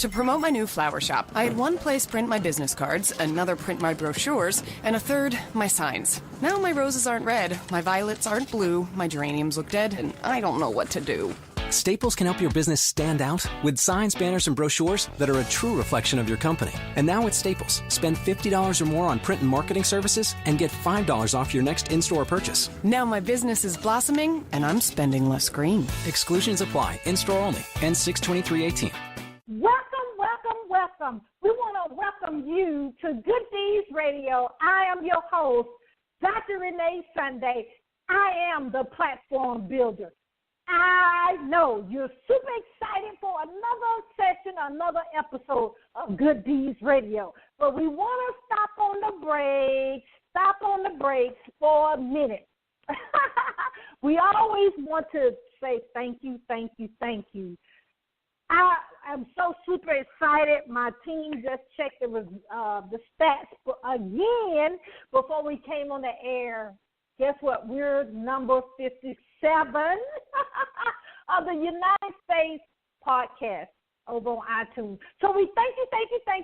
To promote my new flower shop, I had one place print my business cards, another print my brochures, and a third, my signs. Now my roses aren't red, my violets aren't blue, my geraniums look dead, and I don't know what to do. Staples can help your business stand out with signs, banners, and brochures that are a true reflection of your company. And now at Staples, spend $50 or more on print and marketing services and get $5 off your next in-store purchase. Now my business is blossoming, and I'm spending less green. Exclusions apply. In-store only. Ends 6/23/18. Welcome. We want to welcome you to Good Deeds Radio. I am your host, Dr. Renee Sunday. I am the platform builder. I know you're super excited for another session, another episode of Good Deeds Radio. But we want to stop on the brakes for a minute. We always want to say thank you. I am so super excited. My team just checked the stats again before we came on the air. Guess what? We're number 57 of the United States podcast over on iTunes. So we thank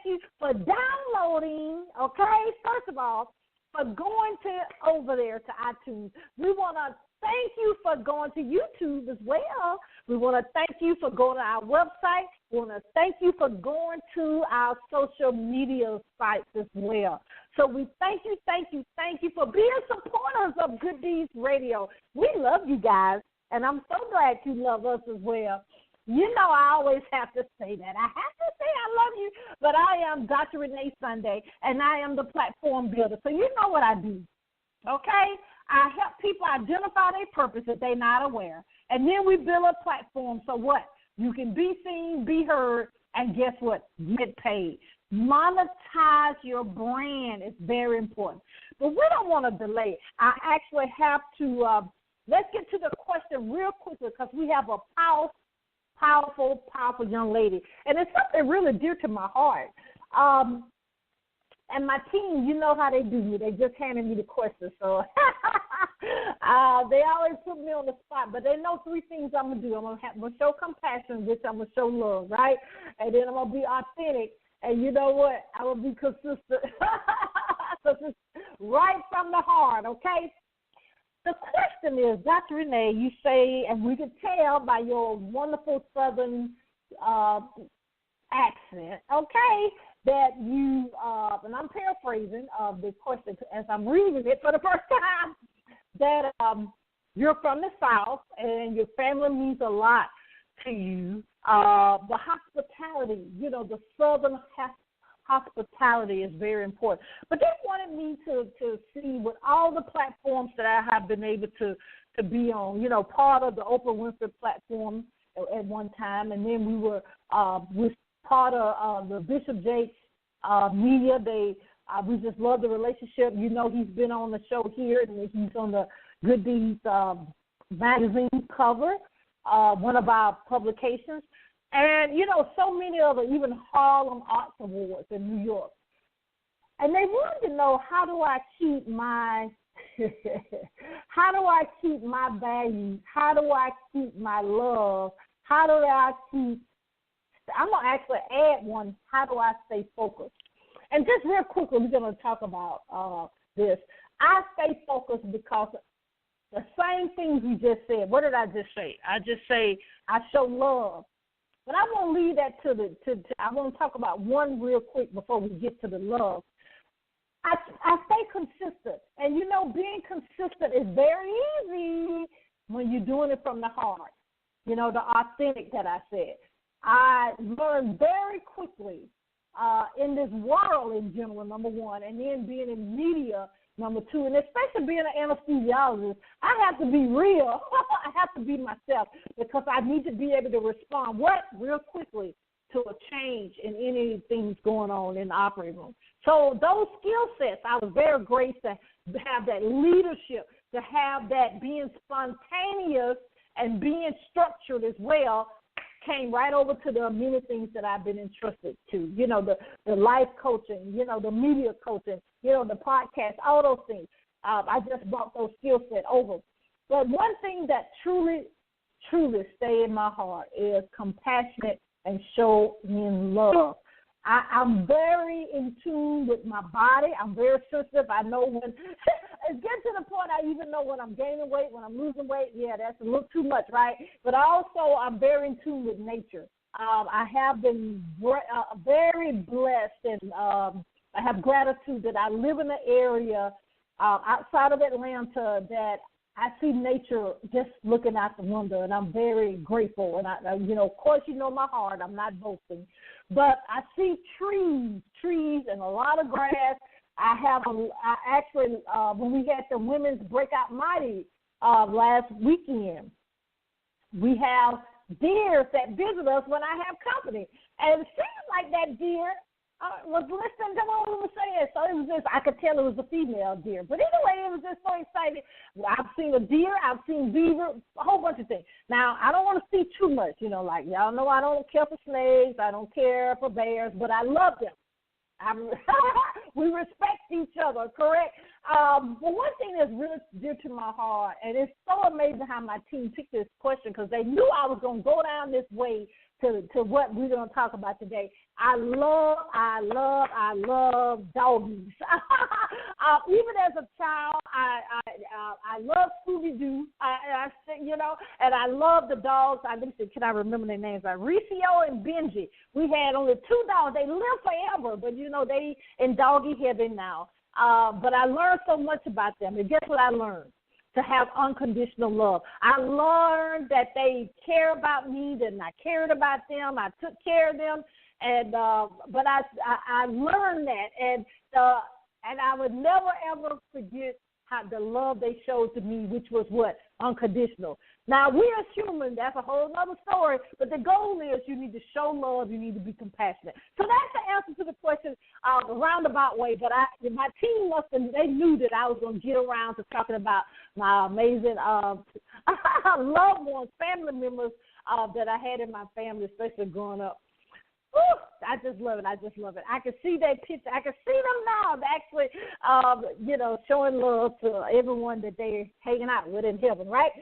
you for downloading, okay? First of all, for going over there to iTunes. We want to thank you for going to YouTube as well. We want to thank you for going to our website. We want to thank you for going to our social media sites as well. So we thank you for being supporters of Good Deeds Radio. We love you guys, and I'm so glad you love us as well. You know I always have to say that. I have to say I love you, but I am Dr. Renee Sunday, and I am the platform builder. So you know what I do, okay? I help people identify their purpose if they're not aware. And then we build a platform so what? You can be seen, be heard, and guess what? Get paid. Monetize your brand is very important. But we don't want to delay. I actually have to, let's get to the question real quickly because we have a powerful young lady. And it's something really dear to my heart. And my team, you know how they do me. They just handed me the question. So they always put me on the spot. But they know three things I'm going to do. I'm going to show compassion, which I'm going to show love, right? And then I'm going to be authentic. And you know what? I'm going to be consistent. Right from the heart, okay? The question is, Dr. Renee, you say, and we can tell by your wonderful Southern accent, okay, that you, and I'm paraphrasing the question as I'm reading it for the first time, that you're from the South and your family means a lot to you. The hospitality, you know, the Southern hospitality is very important. But they wanted me to see with all the platforms that I have been able to be on, you know, part of the Oprah Winfrey platform at one time, and then we were with part of the Bishop Jakes media. We just love the relationship. You know, he's been on the show here, and he's on the Good Deeds magazine cover, one of our publications. And, you know, so many other, even Harlem Arts Awards in New York. And they wanted to know, how do I keep my values? How do I keep my love? How do I keep, I'm going to actually add one, how do I stay focused? And just real quickly, we're going to talk about this. I stay focused because the same things you just said. What did I just say? I just say I show love. But I want to leave that I want to talk about one real quick before we get to the love. I stay consistent. And, you know, being consistent is very easy when you're doing it from the heart. You know, the authentic that I said. I learned very quickly in this world in general, number one, and then being in media, number two, and especially being an anesthesiologist, I have to be real. I have to be myself because I need to be able to respond real quickly to a change in anything going on in the operating room. So those skill sets, I was very grateful to have that leadership, to have that being spontaneous and being structured as well, came right over to the many things that I've been entrusted to, you know, the life coaching, you know, the media coaching, you know, the podcast, all those things. I just brought those skill sets over. But one thing that truly stay in my heart is compassionate and show in love. I'm very in tune with my body. I'm very sensitive. I know when it's getting to the point I even know when I'm gaining weight, when I'm losing weight. Yeah, that's a little too much, right? But also I'm very in tune with nature. I have been very blessed, and I have gratitude that I live in an area outside of Atlanta that I see nature just looking out the window, and I'm very grateful. And, of course, my heart. I'm not boasting. But I see trees, and a lot of grass. When we had the Women's Breakout Mighty last weekend, we have deer that visit us when I have company. And it seems like that deer was listening to what we were saying. So it was just, I could tell it was a female deer. But anyway, it was just so exciting. I've seen a deer. I've seen beaver, a whole bunch of things. Now, I don't want to see too much, like y'all know I don't care for snakes. I don't care for bears, but I love them. We respect each other, correct? But one thing that's really dear to my heart, and it's so amazing how my team picked this question because they knew I was going to go down this way to what we're going to talk about today. I love doggies. Even as a child, I love Scooby-Doo, and I love the dogs. Can I remember their names? Ricio and Benji. We had only 2 dogs. They live forever, but, they in doggy heaven now. But I learned so much about them. And guess what I learned? To have unconditional love. I learned that they care about me, that I cared about them. I took care of them, and but I learned that, and I would never ever forget how the love they showed to me, which was what? Unconditional. Now, we as humans, that's a whole other story, but the goal is you need to show love, you need to be compassionate. So that's the answer to the question a roundabout way, but my team they knew that I was going to get around to talking about my amazing loved ones, family members that I had in my family, especially growing up. Whew, I just love it. I can see that picture. I can see them now actually, showing love to everyone that they're hanging out with in heaven, right?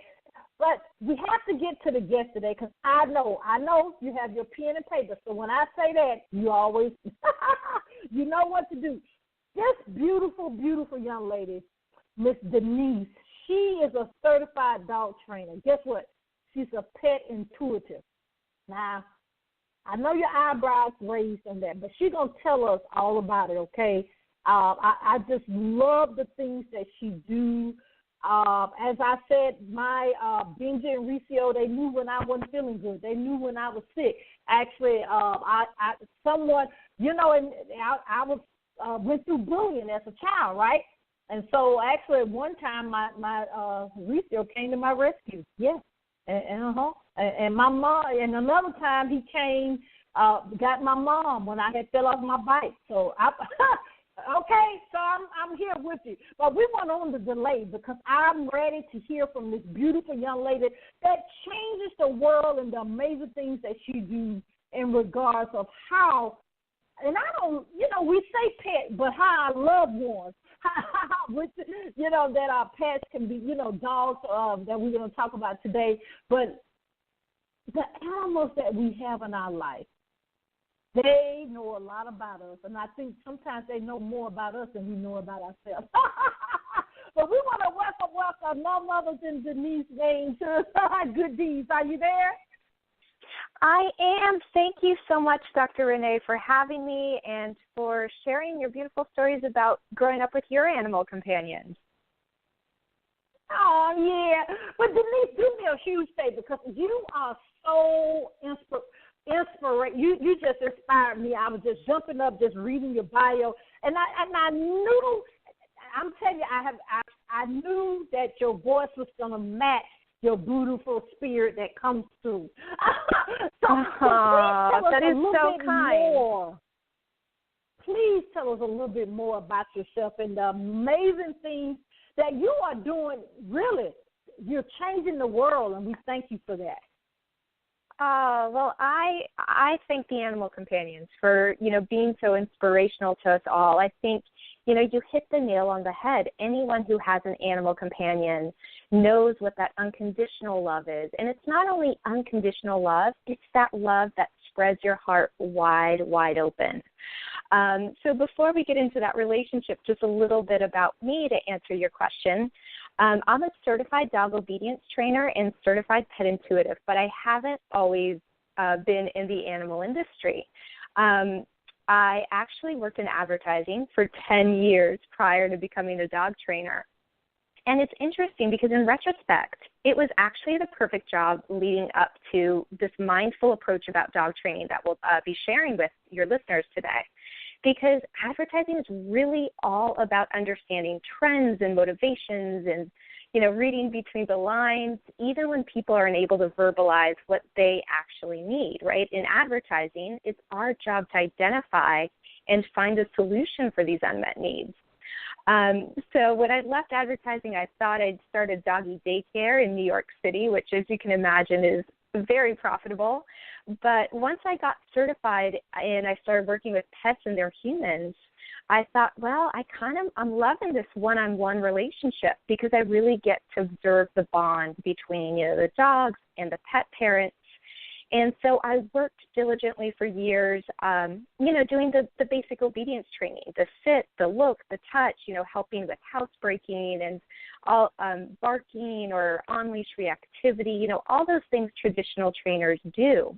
But we have to get to the guest today because I know you have your pen and paper. So when I say that, you always, you know what to do. This beautiful, beautiful young lady, Miss Denise, she is a certified dog trainer. Guess what? She's a pet intuitive. Now, I know your eyebrows raised on that, but she's going to tell us all about it, okay? I just love the things that she do. As I said, my Benji and Ricio, they knew when I wasn't feeling good. They knew when I was sick. Actually, I went through bullying as a child, right? And so actually at one time my Ricio came to my rescue. Yeah. And my mom, and another time he came, got my mom when I had fell off my bike. So okay, so I'm here with you. But we went on the delay because I'm ready to hear from this beautiful young lady that changes the world and the amazing things that she do in regards of how, and I don't, we say pet, but how our loved ones, that our pets can be, dogs that we're going to talk about today, but the animals that we have in our life, they know a lot about us, and I think sometimes they know more about us than we know about ourselves. But we want to welcome none other than Denise Mange to Good Deeds. Are you there? I am. Thank you so much, Dr. Renee, for having me and for sharing your beautiful stories about growing up with your animal companions. Oh, yeah. But Denise, do me a huge favor because you are so inspiring. You just inspired me. I was just jumping up, just reading your bio, and I knew. I'm telling you, I knew that your voice was gonna match your beautiful spirit that comes through. That is so kind. More. Please tell us a little bit more about yourself and the amazing things that you are doing. Really, you're changing the world, and we thank you for that. Well, I thank the animal companions for, being so inspirational to us all. I think, you hit the nail on the head. Anyone who has an animal companion knows what that unconditional love is. And it's not only unconditional love, it's that love that spreads your heart wide, wide open. So before we get into that relationship, just a little bit about me to answer your question. I'm a certified dog obedience trainer and certified pet intuitive, but I haven't always been in the animal industry. I actually worked in advertising for 10 years prior to becoming a dog trainer. And it's interesting because in retrospect, it was actually the perfect job leading up to this mindful approach about dog training that we'll be sharing with your listeners today. Because advertising is really all about understanding trends and motivations and, reading between the lines, even when people aren't able to verbalize what they actually need, right? In advertising, it's our job to identify and find a solution for these unmet needs. So when I left advertising, I thought I'd start a doggy daycare in New York City, which, as you can imagine, is very profitable. But once I got certified and I started working with pets and their humans, I thought, well, I'm loving this one-on-one relationship because I really get to observe the bond between, the dogs and the pet parents. And so I worked diligently for years, doing the basic obedience training, the sit, the look, the touch, helping with housebreaking and all barking or on-leash reactivity, all those things traditional trainers do.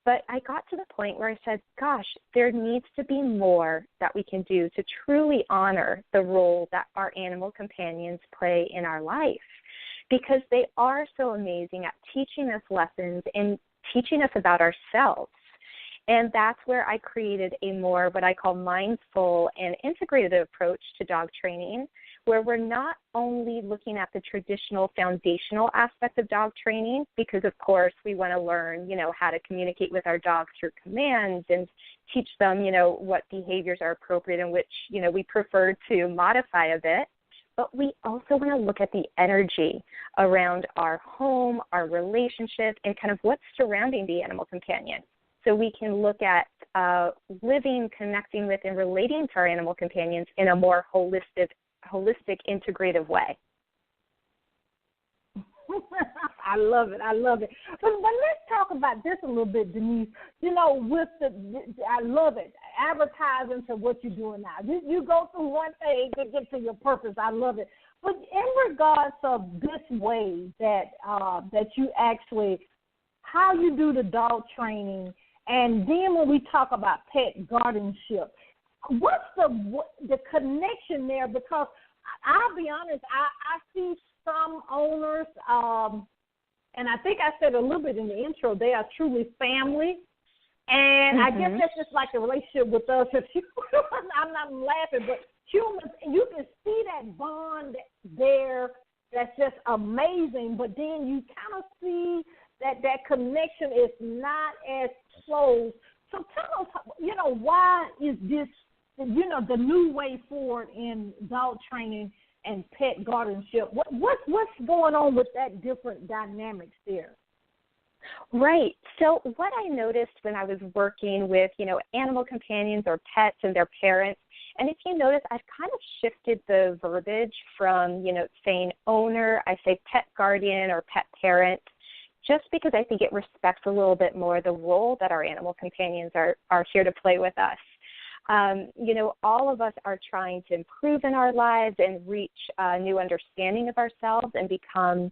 But I got to the point where I said, gosh, there needs to be more that we can do to truly honor the role that our animal companions play in our life, because they are so amazing at teaching us lessons and teaching us about ourselves. And that's where I created a more what I call mindful and integrated approach to dog training, where we're not only looking at the traditional foundational aspect of dog training, because of course we want to learn, how to communicate with our dogs through commands and teach them, what behaviors are appropriate and which, we prefer to modify a bit. But we also want to look at the energy around our home, our relationship, and kind of what's surrounding the animal companion. So we can look at living, connecting with, and relating to our animal companions in a more holistic, integrative way. I love it. But let's talk about this a little bit, Denise. I love it. Advertising to what you're doing now. You go through one thing to get to your purpose. I love it. But in regards of this way that you actually, how you do the dog training, and then when we talk about pet guardianship, what's the connection there? Because I'll be honest, I see some owners, and I think I said a little bit in the intro, they are truly family. And I guess that's just like the relationship with us. I'm not laughing, but humans, you can see that bond there that's just amazing. But then you kind of see that connection is not as close. So tell us, why is this, the new way forward in dog training and pet guardianship? What's going on with that different dynamics there? Right. So what I noticed when I was working with, animal companions or pets and their parents, and if you notice, I've kind of shifted the verbiage from, saying owner, I say pet guardian or pet parent, just because I think it respects a little bit more the role that our animal companions are here to play with us. All of us are trying to improve in our lives and reach a new understanding of ourselves and become,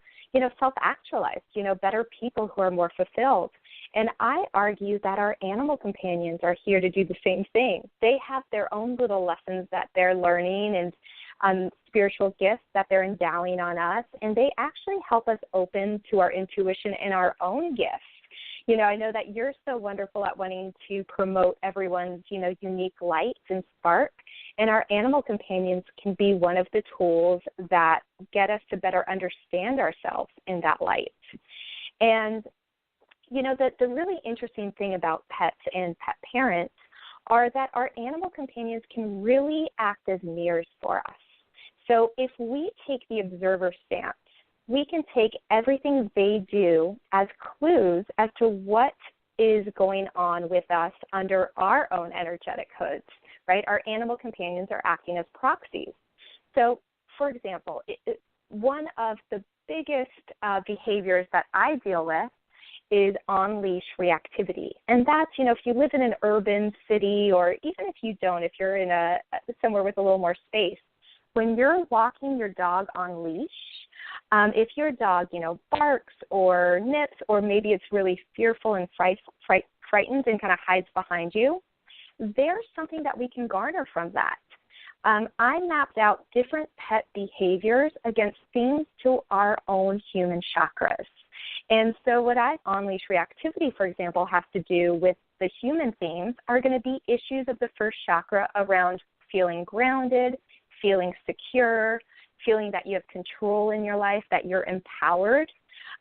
self-actualized, better people who are more fulfilled. And I argue that our animal companions are here to do the same thing. They have their own little lessons that they're learning and spiritual gifts that they're endowing on us, and they actually help us open to our intuition and our own gifts. I know that you're so wonderful at wanting to promote everyone's, unique lights and spark, and our animal companions can be one of the tools that get us to better understand ourselves in that light. And, the really interesting thing about pets and pet parents are that our animal companions can really act as mirrors for us. So if we take the observer stance, we can take everything they do as clues as to what is going on with us under our own energetic hoods, right? Our animal companions are acting as proxies. So, for example, one of the biggest behaviors that I deal with is on-leash reactivity. And that's, if you live in an urban city, or even if you don't, if you're in somewhere with a little more space, when you're walking your dog on leash, if your dog, barks or nips, or maybe it's really fearful and frightened and kind of hides behind you, there's something that we can garner from that. I mapped out different pet behaviors against themes to our own human chakras. And so what on-leash reactivity, for example, has to do with the human themes are going to be issues of the first chakra around feeling grounded, feeling secure, feeling that you have control in your life, that you're empowered.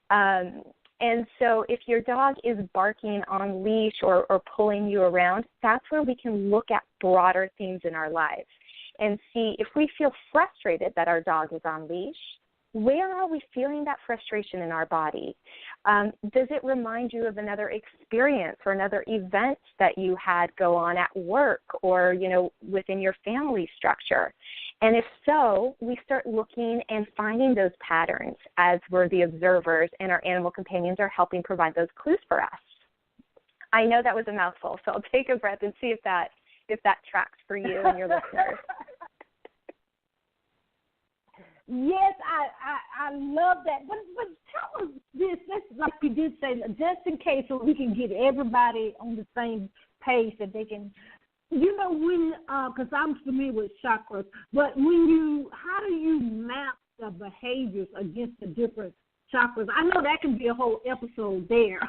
And so if your dog is barking on leash or pulling you around, that's where we can look at broader themes in our lives and see if we feel frustrated that our dog is on leash, where are we feeling that frustration in our body? Does it remind you of another experience or another event that you had go on at work or, within your family structure? And if so, we start looking and finding those patterns as we're the observers, and our animal companions are helping provide those clues for us. I know that was a mouthful, so I'll take a breath and see if that tracks for you and your listeners. Yes, I love that. But tell us this, like you did say, just in case, so we can get everybody on the same page that they can. When, because I'm familiar with chakras, but how do you map the behaviors against the different chakras? I know that can be a whole episode there.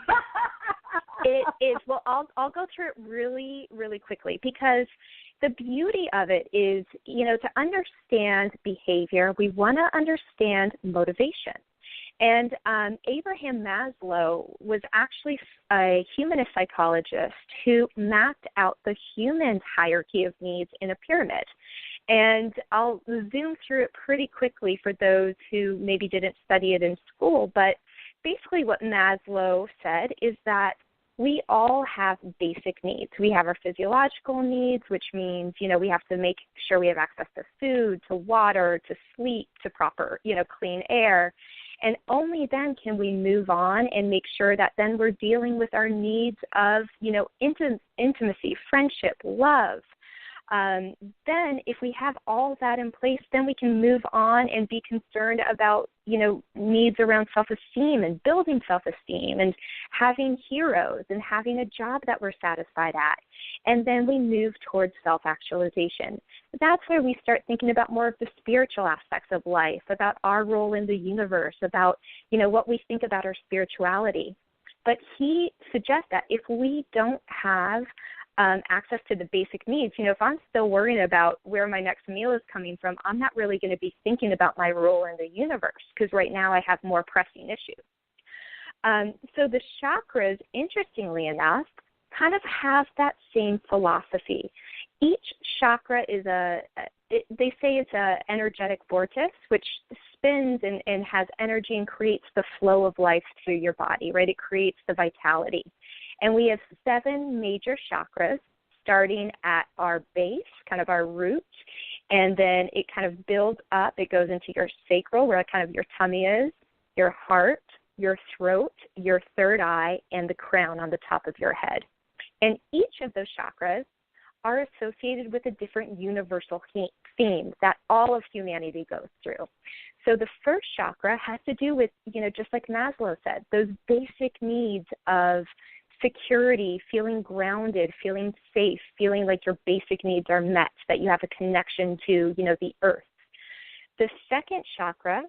It is. Well, I'll go through it really, really quickly, because the beauty of it is, to understand behavior, we want to understand motivation. And Abraham Maslow was actually a humanist psychologist who mapped out the human's hierarchy of needs in a pyramid. And I'll zoom through it pretty quickly for those who maybe didn't study it in school. But basically what Maslow said is that we all have basic needs. We have our physiological needs, which means, we have to make sure we have access to food, to water, to sleep, to proper, clean air. And only then can we move on and make sure that then we're dealing with our needs of, intimacy, friendship, love. Then if we have all that in place, then we can move on and be concerned about, needs around self-esteem and building self-esteem and having heroes and having a job that we're satisfied at. And then we move towards self-actualization. That's where we start thinking about more of the spiritual aspects of life, about our role in the universe, about, what we think about our spirituality. But he suggests that if we don't have access to the basic needs, if I'm still worrying about where my next meal is coming from, I'm not really going to be thinking about my role in the universe, because right now I have more pressing issues. So the chakras, interestingly enough, kind of have that same philosophy. Each chakra is they say it's an energetic vortex, which spins and has energy and creates the flow of life through your body, right? It creates the vitality. And we have 7 major chakras, starting at our base, kind of our root, and then it kind of builds up. It goes into your sacral, where kind of your tummy is, your heart, your throat, your third eye, and the crown on the top of your head. And each of those chakras are associated with a different universal theme that all of humanity goes through. So the first chakra has to do with, just like Maslow said, those basic needs of security, feeling grounded, feeling safe, feeling like your basic needs are met, that you have a connection to, the earth. The second chakra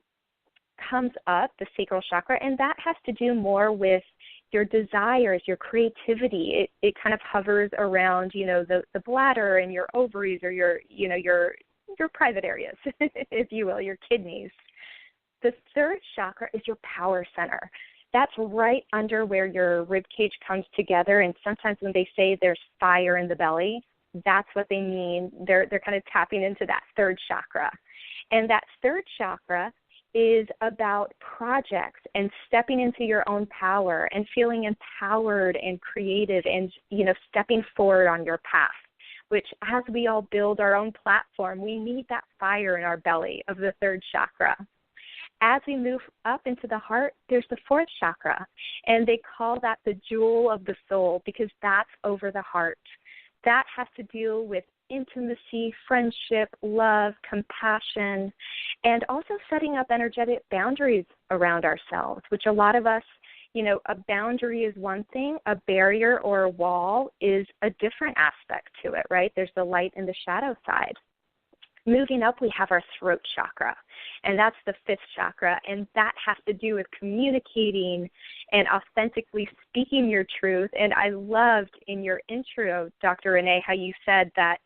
comes up, the sacral chakra, and that has to do more with your desires, your creativity. It kind of hovers around, the bladder and your ovaries, or your private areas, if you will, your kidneys. The third chakra is your power center. That's right under where your rib cage comes together. And sometimes when they say there's fire in the belly, that's what they mean. They're kind of tapping into that third chakra. And that third chakra is about projects and stepping into your own power and feeling empowered and creative and, stepping forward on your path, which as we all build our own platform, we need that fire in our belly of the third chakra. as we move up into the heart, there's the fourth chakra, and they call that the jewel of the soul because that's over the heart. That has to deal with intimacy, friendship, love, compassion, and also setting up energetic boundaries around ourselves, which a lot of us, a boundary is one thing, a barrier or a wall is a different aspect to it, right? There's the light and the shadow side. Moving up, we have our throat chakra, and that's the fifth chakra, and that has to do with communicating and authentically speaking your truth. And I loved in your intro, Dr. Renee, how you said that,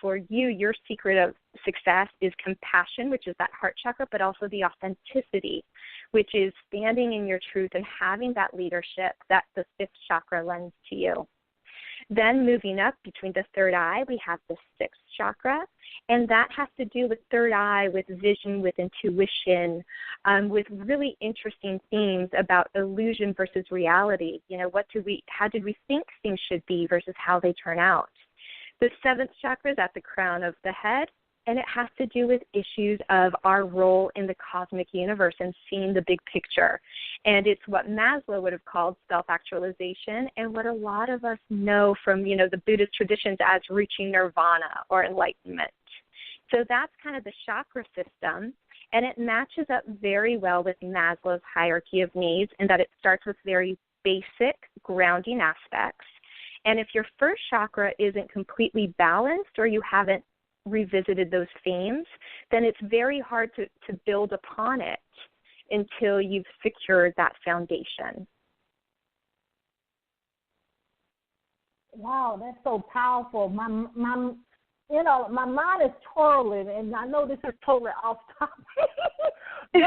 for you, your secret of success is compassion, which is that heart chakra, but also the authenticity, which is standing in your truth and having that leadership that the fifth chakra lends to you. Then moving up between the third eye, we have the sixth chakra, and that has to do with third eye, with vision, with intuition, with really interesting themes about illusion versus reality. How did we think things should be versus how they turn out? The seventh chakra is at the crown of the head, and it has to do with issues of our role in the cosmic universe and seeing the big picture. And it's what Maslow would have called self-actualization and what a lot of us know from, the Buddhist traditions as reaching nirvana or enlightenment. So that's kind of the chakra system, and it matches up very well with Maslow's hierarchy of needs in that it starts with very basic grounding aspects. And if your first chakra isn't completely balanced or you haven't revisited those themes, then it's very hard to build upon it until you've secured that foundation. Wow, that's so powerful. My mind is twirling, and I know this is totally off topic, but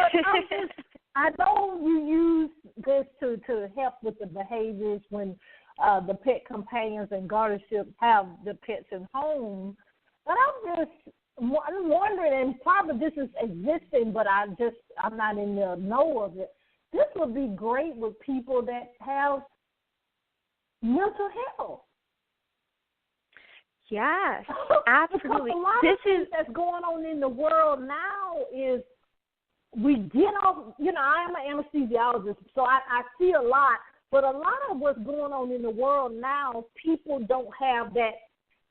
I know you use this to help with the behaviors when the pet companions and guardianships have the pets in home. But I'm wondering, and probably this is existing, but I'm not in the know of it. This would be great with people that have mental health. Yes, absolutely. Because a lot of things that's going on in the world now is we get off, I am an anesthesiologist, so I see a lot, but a lot of what's going on in the world now, people don't have that,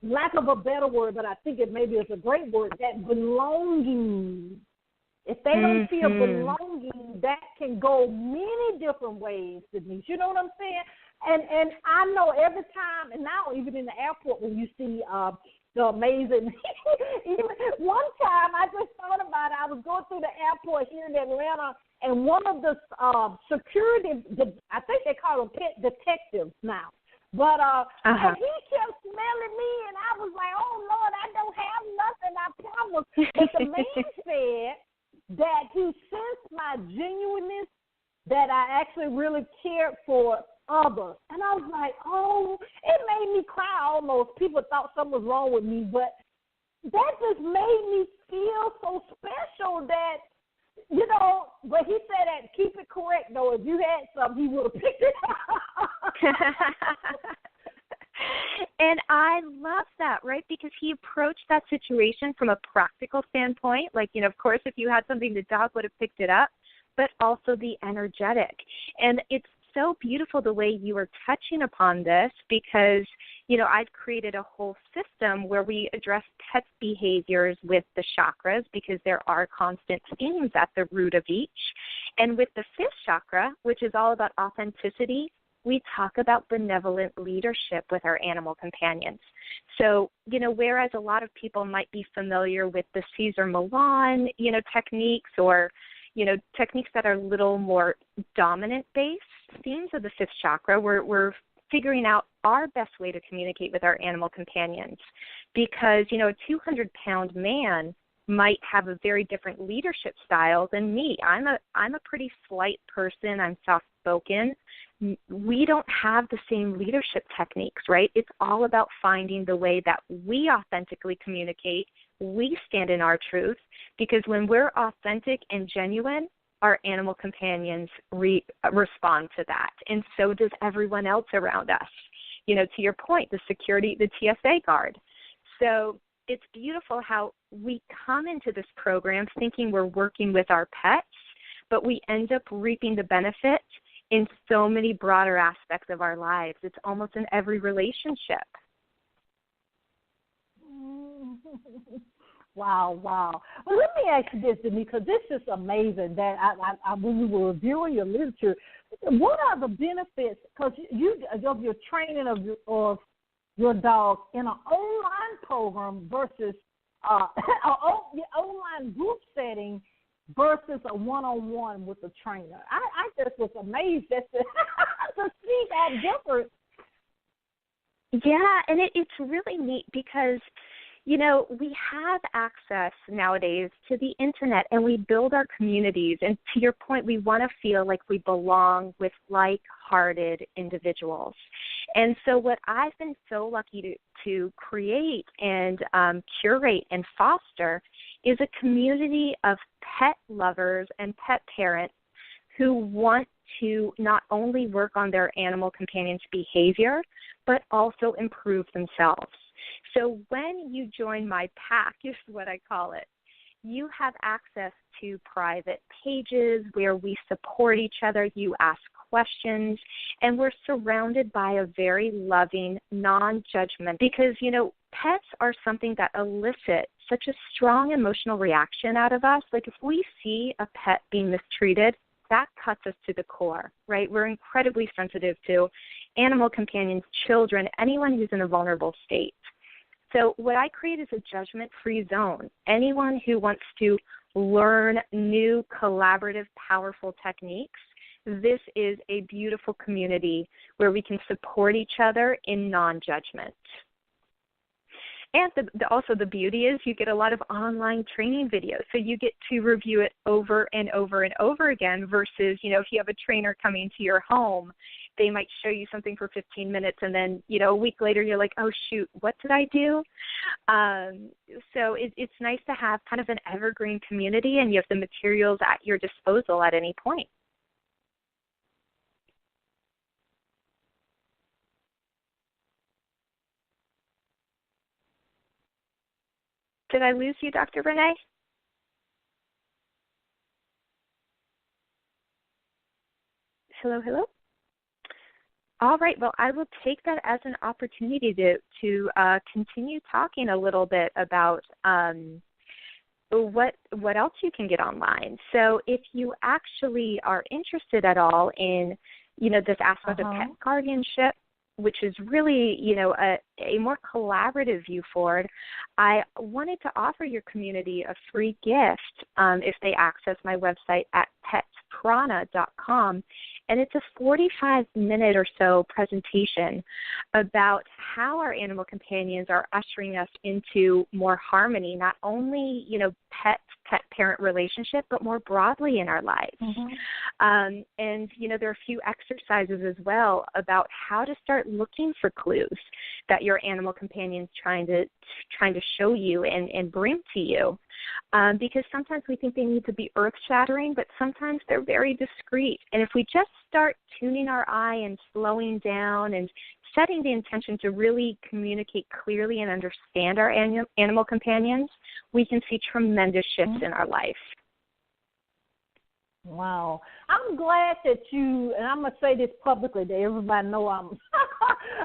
lack of a better word, but I think it maybe is a great word, that belonging. If they don't feel belonging, that can go many different ways, Denise. You know what I'm saying? And I know every time, and now even in the airport when you see the amazing, even one time I just thought about it. I was going through the airport here in Atlanta, and one of the security, I think they call them pet detectives now, but and he kept smelling me, and I was like, oh, Lord, I don't have nothing, I promise. But the man said that he sensed my genuineness, that I actually really cared for others. And I was like, oh, it made me cry almost. People thought something was wrong with me, but that just made me feel so special that, but he said that, keep it correct, though. If you had something, he would have picked it up. And I love that, right? Because he approached that situation from a practical standpoint. Like, of course, if you had something, the dog would have picked it up, but also the energetic. And it's so beautiful the way you are touching upon this because, I've created a whole system where we address pet behaviors with the chakras because there are constant themes at the root of each. And with the fifth chakra, which is all about authenticity, we talk about benevolent leadership with our animal companions. So, whereas a lot of people might be familiar with the Cesar Millan, techniques or, techniques that are a little more dominant-based, themes of the fifth chakra, we're figuring out our best way to communicate with our animal companions because, a 200-pound man might have a very different leadership style than me. I'm a pretty slight person. I'm soft-spoken. We don't have the same leadership techniques, right? It's all about finding the way that we authentically communicate, we stand in our truth, because when we're authentic and genuine, our animal companions respond to that, and so does everyone else around us. To your point, the security, the TSA guard. So it's beautiful how we come into this program thinking we're working with our pets, but we end up reaping the benefit in so many broader aspects of our lives. It's almost in every relationship. Wow. Well, let me ask you this, Denise, because this is amazing that I when you were reviewing your literature, what are the benefits, because of your training of your dog in an online program versus an online group setting versus a one-on-one with a trainer? I just was amazed to see that difference. Yeah, and it's really neat because, you know, we have access nowadays to the internet and we build our communities. And to your point, we want to feel like we belong with like-hearted individuals. And so what I've been so lucky to create and curate and foster is a community of pet lovers and pet parents who want to not only work on their animal companions' behavior, but also improve themselves. So when you join my pack, is what I call it, you have access to private pages where we support each other, you ask questions, and we're surrounded by a very loving, non-judgment, because, you know, pets are something that elicit such a strong emotional reaction out of us. Like if we see a pet being mistreated, that cuts us to the core, right? We're incredibly sensitive to animal companions, children, anyone who's in a vulnerable state. So what I create is a judgment-free zone. Anyone who wants to learn new, collaborative, powerful techniques, this is a beautiful community where we can support each other in non-judgment. And also the beauty is you get a lot of online training videos, so you get to review it over and over and over again versus, you know, if you have a trainer coming to your home, they might show you something for 15 minutes and then, you know, a week later you're like, oh, shoot, what did I do? So it's nice to have kind of an evergreen community and you have the materials at your disposal at any point. Did I lose you, Dr. Renee? Hello? All right. Well, I will take that as an opportunity to continue talking a little bit about what else you can get online. So if you actually are interested at all in, you know, this aspect of pet guardianship, which is really, you know, a more collaborative view forward, I wanted to offer your community a free gift if they access my website at petsprana.com. And it's a 45-minute or so presentation about how our animal companions are ushering us into more harmony, not only, you know, pet-parent relationship, but more broadly in our lives. And, you know, there are a few exercises as well about how to start looking for clues that your animal companion's trying to show you and bring to you. Because sometimes we think they need to be earth-shattering, but sometimes they're very discreet. And if we just start tuning our eye and slowing down and setting the intention to really communicate clearly and understand our animal companions, we can see tremendous shifts in our life. Wow. I'm glad that you, and I'm going to say this publicly that everybody know I'm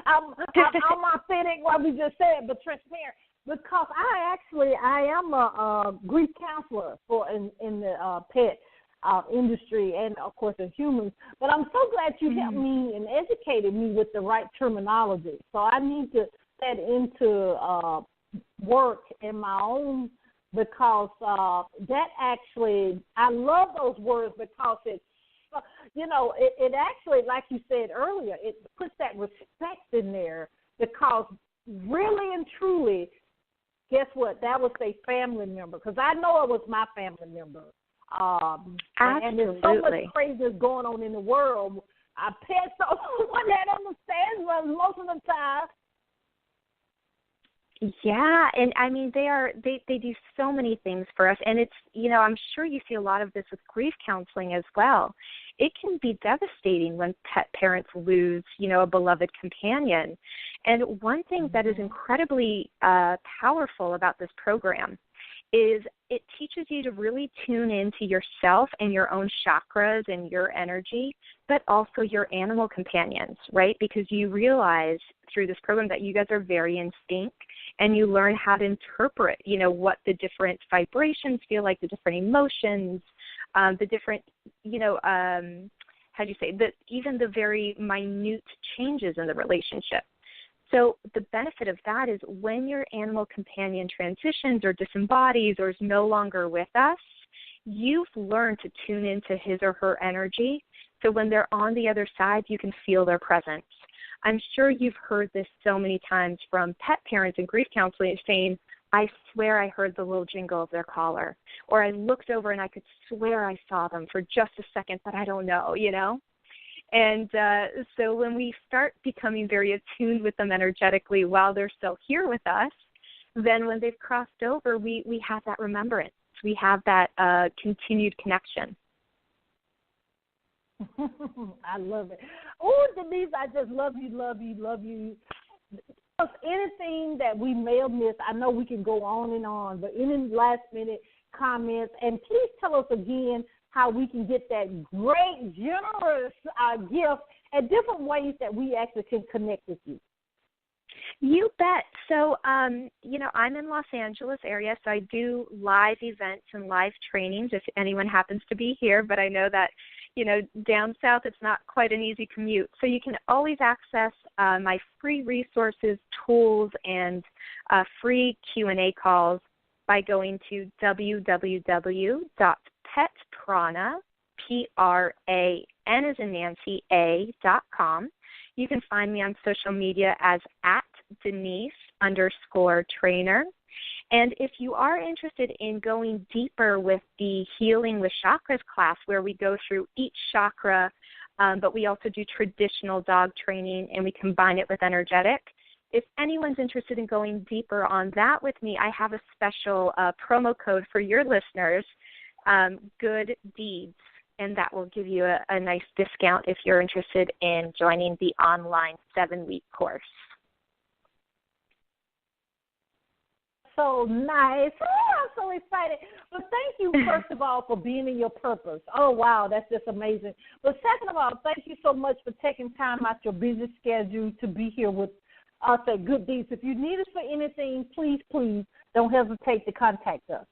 authentic, what we just said, but transparent. Because I am a grief counselor in the pet industry and, of course, in humans. But I'm so glad you helped me and educated me with the right terminology. So I need to set into work in my own, because that actually, I love those words because it's, you know, it actually, like you said earlier, it puts that respect in there, because really and truly, guess what? That was a family member, because I know it was my family member. And there's so much craziness going on in the world. Our pets are the one that understands us most of the time. Yeah, and I mean they do so many things for us, and it's, you know, I'm sure you see a lot of this with grief counseling as well. It can be devastating when pet parents lose, you know, a beloved companion. And one thing that is incredibly powerful about this program is it teaches you to really tune into yourself and your own chakras and your energy, but also your animal companions, right? Because you realize through this program that you guys are very in sync, and you learn how to interpret, what the different vibrations feel like, the different emotions, the different, even the very minute changes in the relationship. So the benefit of that is when your animal companion transitions or disembodies or is no longer with us, you've learned to tune into his or her energy. So when they're on the other side, you can feel their presence. I'm sure you've heard this so many times from pet parents and grief counseling saying, I swear I heard the little jingle of their collar, or I looked over and I could swear I saw them for just a second, but I don't know, And so when we start becoming very attuned with them energetically while they're still here with us, then when they've crossed over, we have that remembrance. We have that continued connection. I love it. Oh, Denise, I just love you. Anything that we may have missed, I know we can go on and on, but any last-minute comments, and please tell us again how we can get that great, generous gift and different ways that we actually can connect with you. You bet. So, I'm in Los Angeles area, so I do live events and live trainings if anyone happens to be here, but I know that, down south it's not quite an easy commute. So you can always access my free resources, tools, and free Q&A calls by going to www.petprana, P-R-A-N as in Nancy, A.com. You can find me on social media as @Denise_trainer. And if you are interested in going deeper with the Healing with Chakras class, where we go through each chakra, but we also do traditional dog training and we combine it with energetic, if anyone's interested in going deeper on that with me, I have a special promo code for your listeners, Good Deeds, and that will give you a nice discount if you're interested in joining the online 7-week course. So nice. Oh, I'm so excited. But thank you, first of all, for being in your purpose. Oh, wow, that's just amazing. But second of all, thank you so much for taking time out your busy schedule to be here with us at Good Deeds. If you need us for anything, please don't hesitate to contact us.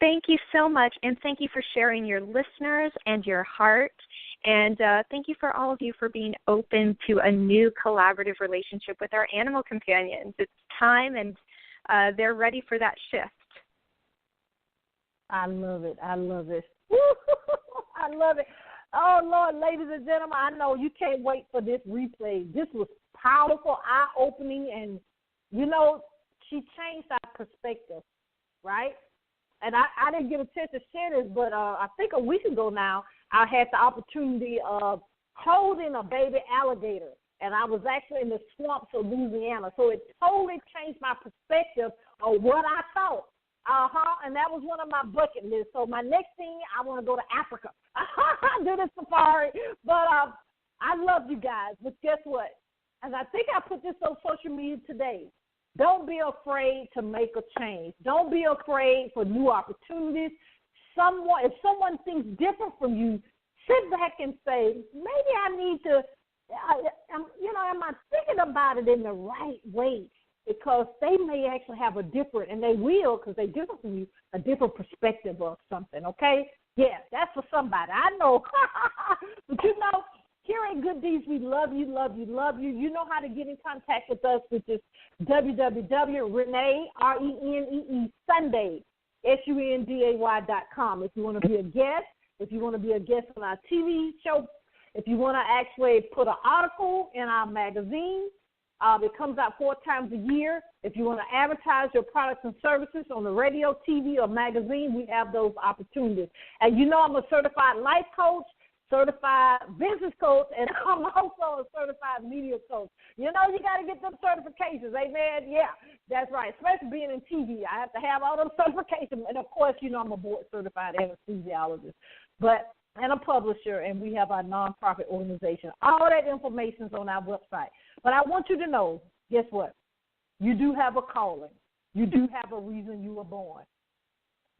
Thank you so much, and thank you for sharing your listeners and your heart. And thank you for all of you for being open to a new collaborative relationship with our animal companions. It's time, and they're ready for that shift. I love it. I love it. I love it. Oh, Lord, ladies and gentlemen, I know you can't wait for this replay. This was powerful, eye-opening, and, she changed our perspective, right? And I didn't get a chance to share this, but I think a week ago now, I had the opportunity of holding a baby alligator. And I was actually in the swamps of Louisiana. So it totally changed my perspective of what I thought. And that was one of my bucket lists. So my next thing, I want to go to Africa. Do the safari. But I love you guys. But guess what? And I think I put this on social media today. Don't be afraid to make a change. Don't be afraid for new opportunities. If someone thinks different from you, sit back and say, maybe I need to, am I thinking about it in the right way? Because they may actually have a different, and they will, because they're different from you, a different perspective of something, okay? Yeah, that's for somebody. I know. But here at Good Deeds, we love you, love you, love you. You know how to get in contact with us, which is www.Renee, RENEE, Sunday, SUNDAY.com. If you want to be a guest, if you want to be a guest on our TV show, if you want to actually put an article in our magazine, it comes out 4 times a year. If you want to advertise your products and services on the radio, TV, or magazine, we have those opportunities. And I'm a certified life coach, certified business coach, and I'm also a certified media coach. You got to get them certifications, amen? Yeah, that's right, especially being in TV. I have to have all those certifications. And, of course, I'm a board-certified anesthesiologist and a publisher, and we have our nonprofit organization. All that information is on our website. But I want you to know, guess what? You do have a calling. You do have a reason you were born.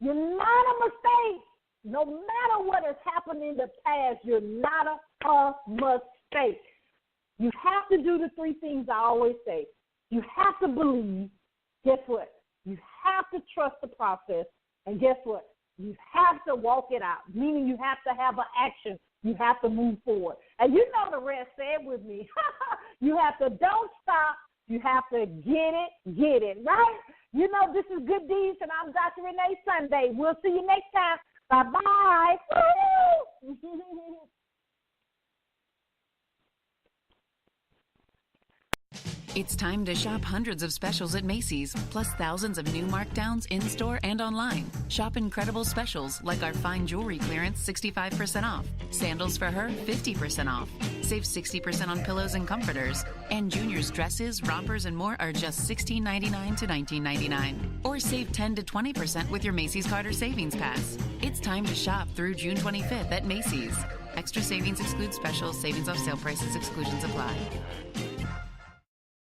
You're not a mistake. No matter what has happened in the past, you're not a mistake. You have to do the three things I always say. You have to believe. Guess what? You have to trust the process. And guess what? You have to walk it out, meaning you have to have an action. You have to move forward. And you know the rest. Say it with me. You have to don't stop. You have to get it, right? You know, this is Good Deeds, and I'm Dr. Renee Sunday. We'll see you next time. Bye-bye. It's time to shop hundreds of specials at Macy's, plus thousands of new markdowns in-store and online. Shop incredible specials like our fine jewelry clearance 65% off, sandals for her 50% off, save 60% on pillows and comforters, and Junior's dresses, rompers, and more are just $16.99 to $19.99. Or save 10 to 20% with your Macy's Carter Savings Pass. It's time to shop through June 25th at Macy's. Extra savings excludes specials, savings off sale prices, exclusions apply.